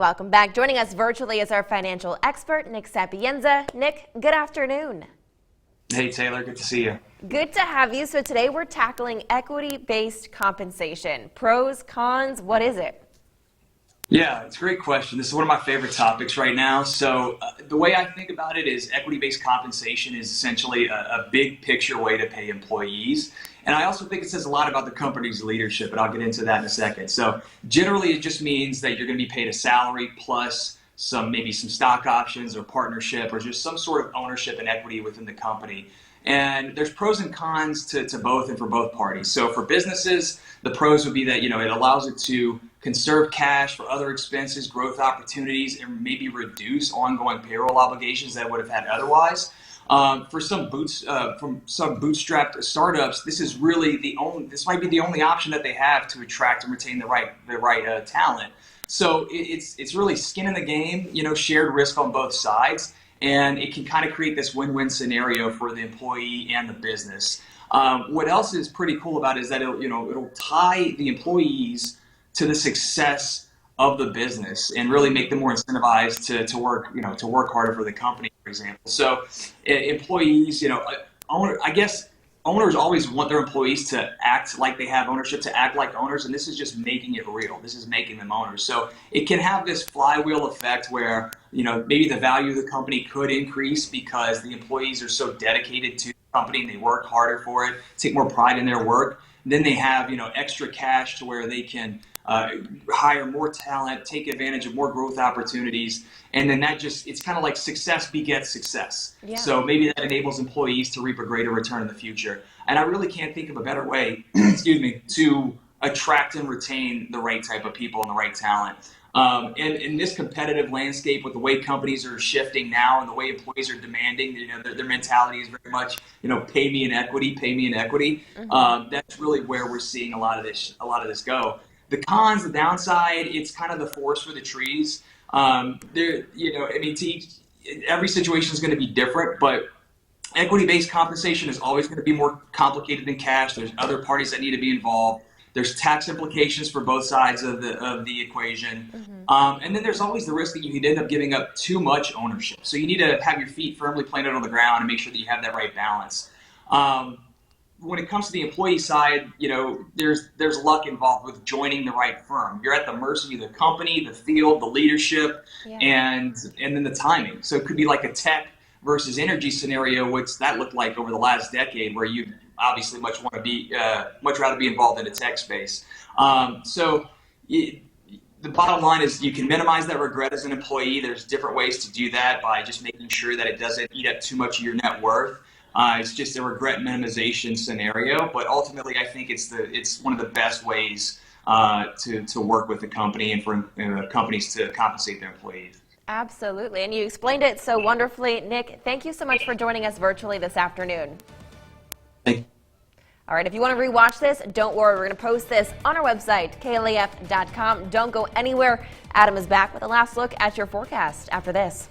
Welcome back. Joining us virtually is our financial expert, Nick Sapienza. Nick, good afternoon. Hey, Taylor. Good to see you. Good to have you. So today we're tackling equity-based compensation. Pros, cons, what is it? Yeah, it's a great question. This is one of my favorite topics right now. So the way I think about it is equity-based compensation is essentially a big picture way to pay employees. And I also think it says a lot about the company's leadership, and I'll get into that in a second. So generally, it just means that you're going to be paid a salary plus maybe some stock options or partnership or just some sort of ownership and equity within the company. And there's pros and cons to both and for both parties. So for businesses, the pros would be that, it allows it to conserve cash for other expenses, growth opportunities, and maybe reduce ongoing payroll obligations that it would have had otherwise. For some bootstrapped startups, this might be the only option that they have to attract and retain the right talent. So it's really skin in the game, shared risk on both sides, and it can kind of create this win-win scenario for the employee and the business. What else is pretty cool about it is that it'll tie the employees to the success of the business and really make them more incentivized to work harder for the company, for example. So employees, I guess owners always want their employees to act like they have ownership, to act like owners, and this is just making it real. This is making them owners. So it can have this flywheel effect where, maybe the value of the company could increase because the employees are so dedicated to the company and they work harder for it, take more pride in their work. Then they have, extra cash to where they can hire more talent, take advantage of more growth opportunities, and then it's kind of like success begets success. Yeah. So maybe that enables employees to reap a greater return in the future. And I really can't think of a better way, to attract and retain the right type of people and the right talent. And in this competitive landscape, with the way companies are shifting now and the way employees are demanding, their mentality is very much, pay me in equity, pay me in equity. Mm-hmm. That's really where we're seeing a lot of this go. The cons, the downside, it's kind of the forest for the trees. Every situation is going to be different, but equity-based compensation is always going to be more complicated than cash. There's other parties that need to be involved. There's tax implications for both sides of the equation. Mm-hmm. And then there's always the risk that you could end up giving up too much ownership. So you need to have your feet firmly planted on the ground and make sure that you have that right balance. When it comes to the employee side, there's luck involved with joining the right firm. You're at the mercy of the company, the field, the leadership, yeah, and then the timing. So it could be like a tech versus energy scenario, which that looked like over the last decade, where you obviously much rather be involved in the tech space. The bottom line is you can minimize that regret as an employee. There's different ways to do that by just making sure that it doesn't eat up too much of your net worth. It's just a regret minimization scenario, but ultimately I think it's one of the best ways to work with the company and for companies to compensate their employees. Absolutely, and you explained it so wonderfully. Nick, thank you so much for joining us virtually this afternoon. Thank you. All right, if you want to rewatch this, don't worry. We're going to post this on our website, klaf.com. Don't go anywhere. Adam is back with a last look at your forecast after this.